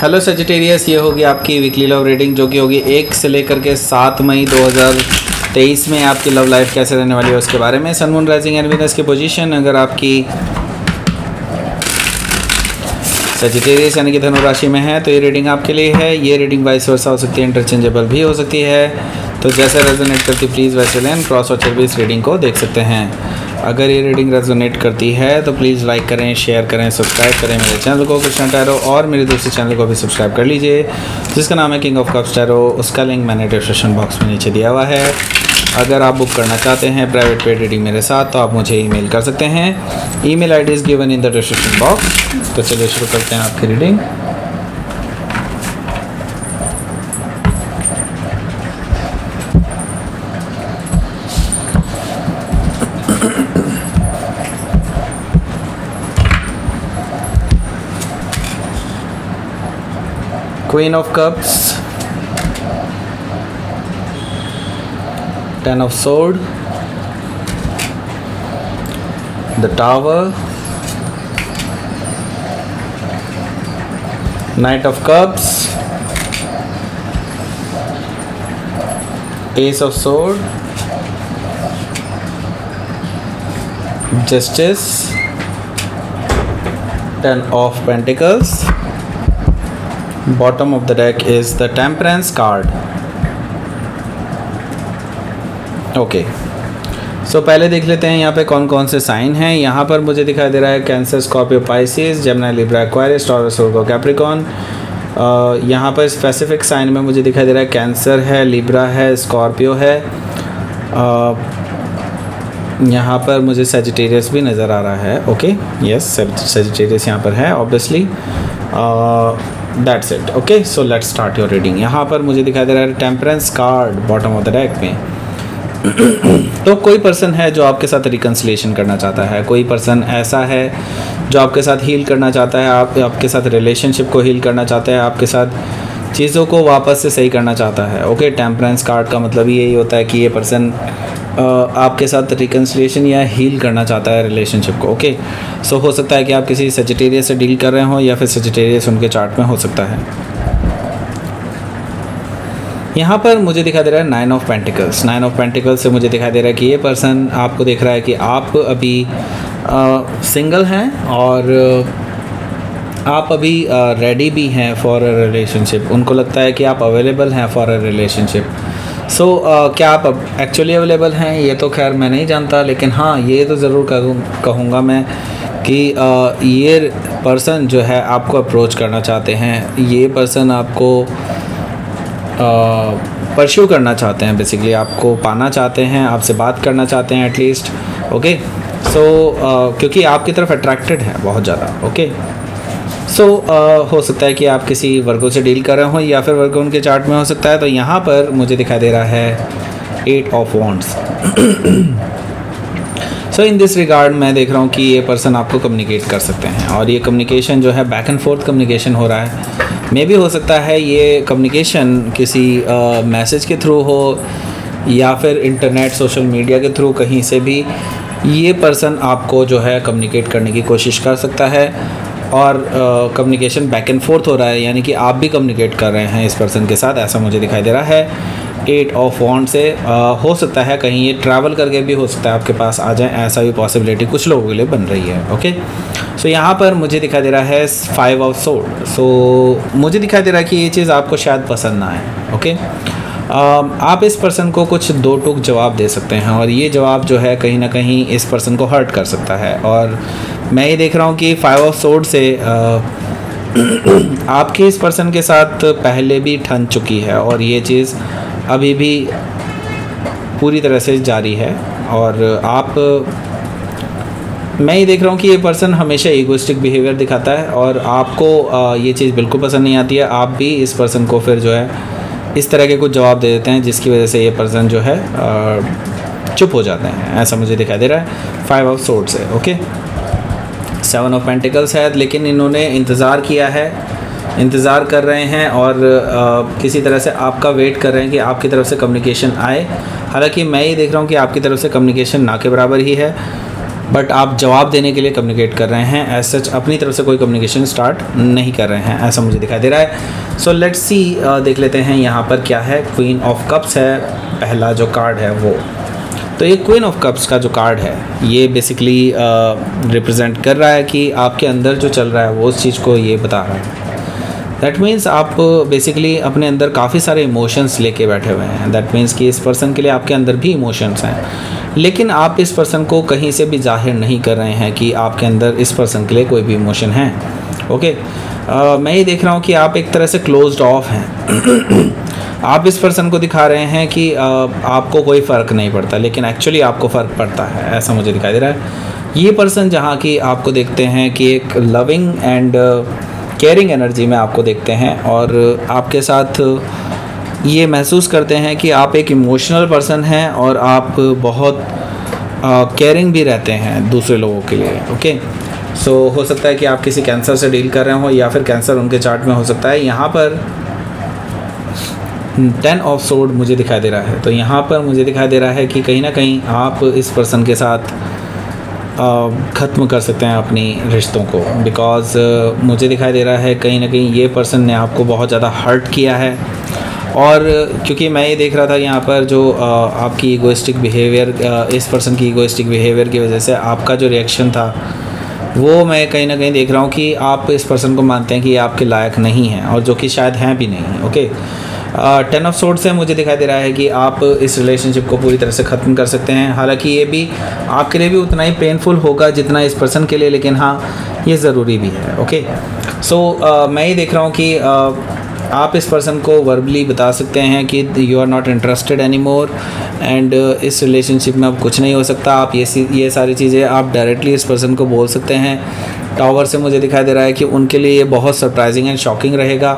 Hello Sagittarius, ये होगी आपकी वीकली लव रीडिंग जो कि होगी 1 से लेकर के 7 मई 2023 में आपकी लव लाइफ कैसे रहने वाली है उसके बारे में। Sun moon rising and Venus की पोजीशन अगर आपकी सजिटेरियस यानी कि धनु राशि में है तो ये रीडिंग आपके लिए है। ये रीडिंग वाइस वर्सा हो सकती है, इंटरचेंजेबल भी हो सकती है, तो जैसे रेजोनेट करती प्लीज़ वैसे लें। क्रॉस वॉचर भी इस रीडिंग को देख सकते हैं। अगर ये रीडिंग रेजोनेट करती है तो प्लीज़ लाइक करें, शेयर करें, सब्सक्राइब करें मेरे चैनल को कृष्णा टैरो, और मेरे दूसरे चैनल को भी सब्सक्राइब कर लीजिए जिसका नाम है किंग ऑफ कप्स टैरो। उसका लिंक मैंने डिस्क्रिप्शन बॉक्स में नीचे दिया हुआ है। अगर आप बुक करना चाहते हैं प्राइवेट पेड रीडिंग मेरे साथ तो आप मुझे ईमेल कर सकते हैं। Email ID is given in the description box. तो चलिए शुरू करते हैं आपकी reading. Queen of Cups, Ten of Swords, the Tower, Knight of Cups, Ace of Swords, Justice, Ten of Pentacles. Bottom of the deck is the Temperance card. Okay, so पहले देख लेते हैं यहाँ पे कौन कौन से साइन हैं। यहाँ पर मुझे दिखाई दे रहा है Cancer, Scorpio, Pisces, Gemini, Libra, Aquarius, Taurus, Virgo, Capricorn. यहाँ पर स्पेसिफिक साइन में मुझे दिखाई दे रहा है कैंसर है, लिब्रा है, स्कॉर्पियो है। यहाँ पर मुझे सजिटेरियस भी नज़र आ रहा है। ओके, यस, सजिटेरियस यहाँ पर है obviously. That's it. Okay, so let's start your reading. यहाँ पर मुझे दिखाई दे रहा है temperance card bottom of the deck में। तो कोई पर्सन है जो आपके साथ रिकन्सिलेशन करना चाहता है, कोई पर्सन ऐसा है जो आपके साथ हील करना चाहता है, आपके साथ रिलेशनशिप को हील करना चाहता है, आपके साथ चीज़ों को वापस से सही करना चाहता है। ओके, टेम्परेंस कार्ड का मतलब यही होता है कि ये पर्सन आपके साथ रिकन्सिलेशन या हील करना चाहता है रिलेशनशिप को। ओके, सो हो सकता है कि आप किसी सजिटेरियस से डील कर रहे हो या फिर सजिटेरियस उनके चार्ट में हो सकता है। यहाँ पर मुझे दिखाई दे रहा है 9 ऑफ पेंटिकल्स। 9 ऑफ पेंटिकल्स से मुझे दिखाई दे रहा है कि ये पर्सन आपको देख रहा है कि आप अभी सिंगल हैं और आप अभी रेडी भी हैं फॉर अ रिलेशनशिप। उनको लगता है कि आप अवेलेबल हैं फॉर अ रिलेशनशिप। सो क्या आप अब एक्चुअली अवेलेबल हैं ये तो खैर मैं नहीं जानता, लेकिन हाँ ये तो ज़रूर कहूँगा मैं कि ये पर्सन जो है आपको अप्रोच करना चाहते हैं, ये पर्सन आपको परस्यू करना चाहते हैं, बेसिकली आपको पाना चाहते हैं, आपसे बात करना चाहते हैं एटलीस्ट। ओके, सो क्योंकि आपकी तरफ अट्रैक्टेड है बहुत ज़्यादा। ओके, सो हो सकता है कि आप किसी वर्गो से डील कर रहे हो या फिर वर्गो उनके चार्ट में हो सकता है। तो यहाँ पर मुझे दिखाई दे रहा है 8 of wands. So in this regard मैं देख रहा हूँ कि ये पर्सन आपको कम्युनिकेट कर सकते हैं और ये कम्युनिकेशन जो है बैक एंड फोर्थ कम्युनिकेशन हो रहा है। मे भी हो सकता है ये कम्युनिकेशन किसी मैसेज के थ्रू हो या फिर इंटरनेट सोशल मीडिया के थ्रू, कहीं से भी ये पर्सन आपको जो है कम्युनिकेट करने की कोशिश कर सकता है। और कम्युनिकेशन बैक एंड फोर्थ हो रहा है, यानी कि आप भी कम्युनिकेट कर रहे हैं इस पर्सन के साथ, ऐसा मुझे दिखाई दे रहा है। 8 ऑफ वॉन्ड से हो सकता है कहीं ये ट्रैवल करके भी हो सकता है आपके पास आ जाए, ऐसा भी पॉसिबिलिटी कुछ लोगों के लिए बन रही है। ओके, सो यहाँ पर मुझे दिखाई दे रहा है 5 ऑफ सोर्ड। सो मुझे दिखाई दे रहा है कि ये चीज़ आपको शायद पसंद ना आए। ओके, आप इस पर्सन को कुछ दो टूक जवाब दे सकते हैं और ये जवाब जो है कहीं ना कहीं इस पर्सन को हर्ट कर सकता है। और मैं ये देख रहा हूँ कि 5 ऑफ सोर्ड से आपकी इस पर्सन के साथ पहले भी ठन चुकी है और ये चीज़ अभी भी पूरी तरह से जारी है। और मैं ये देख रहा हूँ कि ये पर्सन हमेशा ईगोइस्टिक बिहेवियर दिखाता है और आपको ये चीज़ बिल्कुल पसंद नहीं आती है। आप भी इस पर्सन को फिर जो है इस तरह के कुछ जवाब दे देते हैं जिसकी वजह से ये पर्सन जो है चुप हो जाते हैं, ऐसा मुझे दिखाई दे रहा है 5 ऑफ सोर्ड से। ओके, 7 ऑफ पेंटिकल्स है, लेकिन इन्होंने इंतज़ार किया है, इंतज़ार कर रहे हैं और किसी तरह से आपका वेट कर रहे हैं कि आपकी तरफ से कम्युनिकेशन आए। हालांकि मैं ये देख रहा हूँ कि आपकी तरफ से कम्युनिकेशन ना के बराबर ही है। बट आप जवाब देने के लिए कम्युनिकेट कर रहे हैं, एज सच अपनी तरफ से कोई कम्युनिकेशन स्टार्ट नहीं कर रहे हैं, ऐसा मुझे दिखाई दे रहा है। सो लेट्स सी, देख लेते हैं यहाँ पर क्या है। क्वीन ऑफ कप्स है पहला जो कार्ड है वो। तो ये क्वीन ऑफ कप्स का जो कार्ड है ये बेसिकली रिप्रेजेंट कर रहा है कि आपके अंदर जो चल रहा है वो उस चीज़ को ये बता रहा है। दैट मीन्स आप बेसिकली अपने अंदर काफ़ी सारे इमोशंस लेके बैठे हुए हैं। दैट मीन्स कि इस पर्सन के लिए आपके अंदर भी इमोशंस हैं, लेकिन आप इस पर्सन को कहीं से भी जाहिर नहीं कर रहे हैं कि आपके अंदर इस पर्सन के लिए कोई भी इमोशन है। ओके, मैं ये देख रहा हूँ कि आप एक तरह से क्लोज्ड ऑफ हैं। आप इस पर्सन को दिखा रहे हैं कि आपको कोई फ़र्क नहीं पड़ता, लेकिन एक्चुअली आपको फ़र्क पड़ता है, ऐसा मुझे दिखाई दे रहा है। ये पर्सन जहाँ की आपको देखते हैं कि एक लविंग एंड केयरिंग एनर्जी में आपको देखते हैं, और आपके साथ ये महसूस करते हैं कि आप एक इमोशनल पर्सन हैं और आप बहुत केयरिंग भी रहते हैं दूसरे लोगों के लिए। ओके, सो हो सकता है कि आप किसी कैंसर से डील कर रहे हो, या फिर कैंसर उनके चार्ट में हो सकता है। यहाँ पर 10 ऑफ सोर्ड मुझे दिखाई दे रहा है, तो यहाँ पर मुझे दिखाई दे रहा है कि कहीं ना कहीं आप इस पर्सन के साथ ख़त्म कर सकते हैं अपनी रिश्तों को, बिकॉज़ मुझे दिखाई दे रहा है कहीं ना कहीं ये पर्सन ने आपको बहुत ज़्यादा हर्ट किया है। और क्योंकि मैं ये देख रहा था यहाँ पर जो आपकी ईगोइस्टिक बिहेवियर, इस पर्सन की ईगोइस्टिक बिहेवियर की वजह से आपका जो रिएक्शन था वो मैं कहीं ना कहीं देख रहा हूँ कि आप इस पर्सन को मानते हैं कि ये आपके लायक नहीं है, और जो कि शायद हैं भी नहीं। ओके, 10 ऑफ सोर्ड से मुझे दिखाई दे रहा है कि आप इस रिलेशनशिप को पूरी तरह से ख़त्म कर सकते हैं। हालांकि ये भी आपके लिए भी उतना ही पेनफुल होगा जितना इस पर्सन के लिए, लेकिन हाँ ये ज़रूरी भी है। ओके, सो मैं ये देख रहा हूँ कि आप इस पर्सन को वर्बली बता सकते हैं कि you are not interested any more, and इस रिलेशनशिप में अब कुछ नहीं हो सकता। आप ये सारी चीज़ें आप डायरेक्टली इस पर्सन को बोल सकते हैं। टावर से मुझे दिखाई दे रहा है कि उनके लिए ये बहुत सरप्राइजिंग एंड शॉकिंग रहेगा,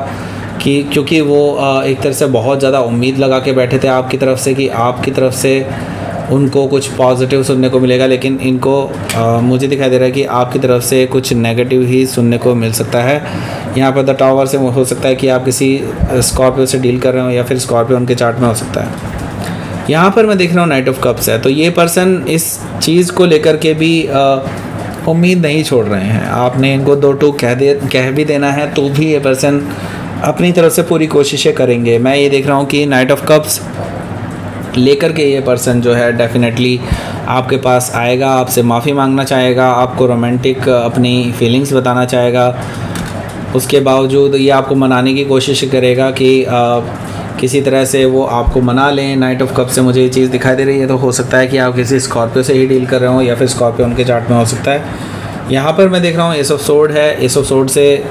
कि क्योंकि वो एक तरह से बहुत ज़्यादा उम्मीद लगा के बैठे थे आपकी तरफ से कि आपकी तरफ से उनको कुछ पॉजिटिव सुनने को मिलेगा, लेकिन इनको मुझे दिखाई दे रहा है कि आपकी तरफ से कुछ नेगेटिव ही सुनने को मिल सकता है। यहाँ पर द टावर से हो सकता है कि आप किसी स्कॉर्पियो से डील कर रहे हो, या फिर स्कॉर्पियो उनके चार्ट में हो सकता है। यहाँ पर मैं देख रहा हूँ नाइट ऑफ कप्स है, तो ये पर्सन इस चीज़ को लेकर के भी उम्मीद नहीं छोड़ रहे हैं। आपने इनको 2 टूक कह भी देना है तो भी ये पर्सन अपनी तरफ से पूरी कोशिशें करेंगे। मैं ये देख रहा हूँ कि नाइट ऑफ कप्स लेकर के ये पर्सन जो है डेफिनेटली आपके पास आएगा, आपसे माफ़ी मांगना चाहेगा, आपको रोमांटिक अपनी फीलिंग्स बताना चाहेगा। उसके बावजूद ये आपको मनाने की कोशिश करेगा कि किसी तरह से वो आपको मना लें। नाइट ऑफ कप से मुझे ये चीज़ दिखाई दे रही है, तो हो सकता है कि आप किसी स्कॉर्पियो से ही डील कर रहे हो, या फिर स्कॉर्पियो उनके चार्ट में हो सकता है। यहाँ पर मैं देख रहा हूँ एस ऑफ सोर्ड है। एस ऑफ सोर्ड से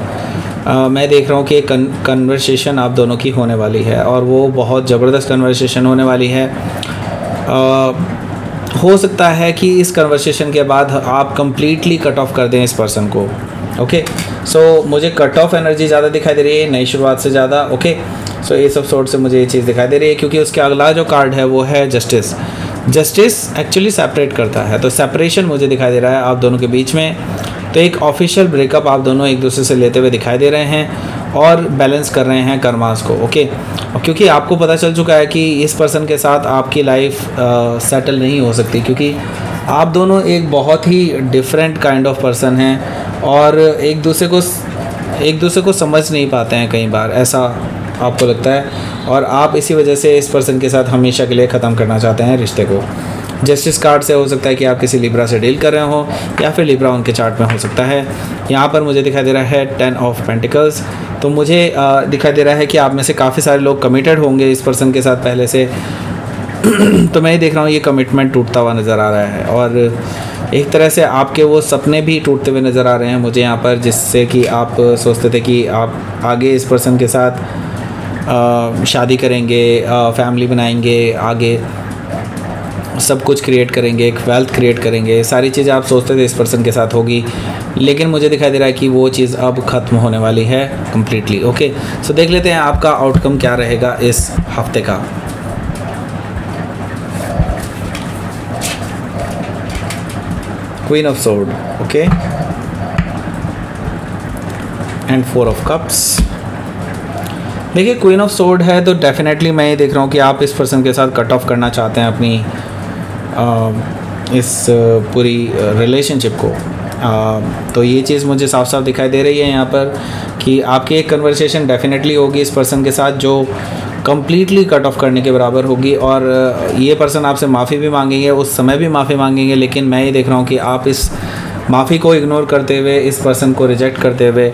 मैं देख रहा हूँ कि कन्वर्सेशन आप दोनों की होने वाली है, और वो बहुत ज़बरदस्त कन्वर्सेशन होने वाली है। हो सकता है कि इस कन्वर्सेशन के बाद आप कम्प्लीटली कट ऑफ कर दें इस पर्सन को। ओके, सो मुझे कट ऑफ एनर्जी ज़्यादा दिखाई दे रही है नई शुरुआत से ज़्यादा। Okay, so S of sword से मुझे ये चीज़ दिखाई दे रही है, क्योंकि उसके अगला जो कार्ड है वो है जस्टिस। जस्टिस एक्चुअली सेपरेट करता है, तो सेपरेशन मुझे दिखाई दे रहा है आप दोनों के बीच में। तो एक ऑफिशियल ब्रेकअप आप दोनों एक दूसरे से लेते हुए दिखाई दे रहे हैं, और बैलेंस कर रहे हैं कर्मास को। ओके, क्योंकि आपको पता चल चुका है कि इस पर्सन के साथ आपकी लाइफ सेटल नहीं हो सकती, क्योंकि आप दोनों एक बहुत ही डिफरेंट काइंड ऑफ पर्सन हैं, और एक दूसरे को समझ नहीं पाते हैं, कई बार ऐसा आपको लगता है, और आप इसी वजह से इस पर्सन के साथ हमेशा के लिए ख़त्म करना चाहते हैं रिश्ते को। जस्टिस कार्ड से हो सकता है कि आप किसी लिब्रा से डील कर रहे हो, या फिर लिब्रा उनके चार्ट में हो सकता है। यहाँ पर मुझे दिखाई दे रहा है 10 ऑफ पेंटिकल्स, तो मुझे दिखाई दे रहा है कि आप में से काफ़ी सारे लोग कमिटेड होंगे इस पर्सन के साथ पहले से। तो मैं ये देख रहा हूँ ये कमिटमेंट टूटता हुआ नज़र आ रहा है, और एक तरह से आपके वो सपने भी टूटते हुए नज़र आ रहे हैं मुझे यहाँ पर, जिससे कि आप सोचते थे कि आप आगे इस पर्सन के साथ शादी करेंगे, फैमिली बनाएंगे, आगे सब कुछ क्रिएट करेंगे, एक वेल्थ क्रिएट करेंगे, सारी चीज़ें आप सोचते थे इस पर्सन के साथ होगी, लेकिन मुझे दिखाई दे रहा है कि वो चीज़ अब ख़त्म होने वाली है कम्प्लीटली। ओके, सो देख लेते हैं आपका आउटकम क्या रहेगा इस हफ्ते का। Queen of sword, okay, and 4 of cups. देखिए, क्वीन ऑफ सोर्ड है तो डेफिनेटली मैं ये देख रहा हूँ कि आप इस पर्सन के साथ कट ऑफ करना चाहते हैं अपनी इस पूरी रिलेशनशिप को। तो ये चीज़ मुझे साफ साफ दिखाई दे रही है यहाँ पर कि आपकी एक कन्वर्सेशन डेफिनेटली होगी इस पर्सन के साथ जो कम्प्लीटली कट ऑफ करने के बराबर होगी, और ये पर्सन आपसे माफ़ी भी मांगेंगे, उस समय भी माफ़ी मांगेंगे, लेकिन मैं ये देख रहा हूँ कि आप इस माफ़ी को इग्नोर करते हुए, इस पर्सन को रिजेक्ट करते हुए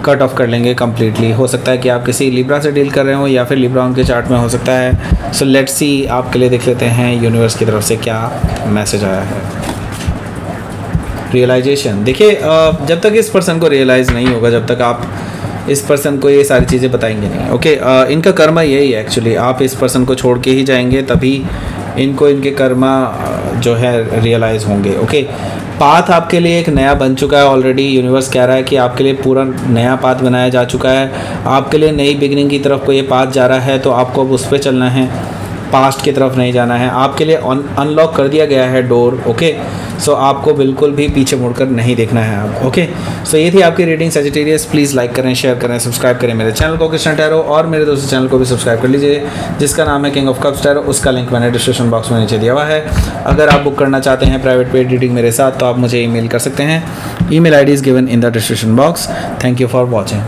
कट ऑफ कर लेंगे कम्प्लीटली। हो सकता है कि आप किसी लिब्रा से डील कर रहे हो या फिर लिब्रा उनके चार्ट में हो सकता है। सो लेट्स सी, आपके लिए देख लेते हैं यूनिवर्स की तरफ से क्या मैसेज आया है। रियलाइजेशन, देखिए जब तक इस पर्सन को रियलाइज़ नहीं होगा, जब तक आप इस पर्सन को ये सारी चीज़ें बताएंगे नहीं। ओके, इनका कर्मा यही है एक्चुअली, आप इस पर्सन को छोड़ के ही जाएंगे तभी इनको इनके कर्मा जो है रियलाइज़ होंगे। ओके, पाथ आपके लिए एक नया बन चुका है ऑलरेडी। यूनिवर्स कह रहा है कि आपके लिए पूरा नया पाथ बनाया जा चुका है, आपके लिए नई बिगनिंग की तरफ कोई ये पाथ जा रहा है, तो आपको अब उस पर चलना है, पास्ट की तरफ नहीं जाना है। आपके लिए अनलॉक कर दिया गया है डोर। ओके, सो आपको बिल्कुल भी पीछे मुड़कर नहीं देखना है आप। ओके, सो ये थी आपकी रीडिंग सजिटेरियस। प्लीज़ लाइक करें, शेयर करें, सब्सक्राइब करें मेरे चैनल को कृष्णा टैरो, और मेरे दोस्तों चैनल को भी सब्सक्राइब कर लीजिए जिसका नाम है किंग ऑफ कप्स टैरो। उसका लिंक मैंने डिस्क्रिप्शन बॉक्स में नीचे दिया हुआ है। अगर आप बुक करना चाहते हैं प्राइवेट पेड रीडिंग मेरे साथ तो आप मुझे ईमेल कर सकते हैं। Email ID is given in the description box. Thank you for watching.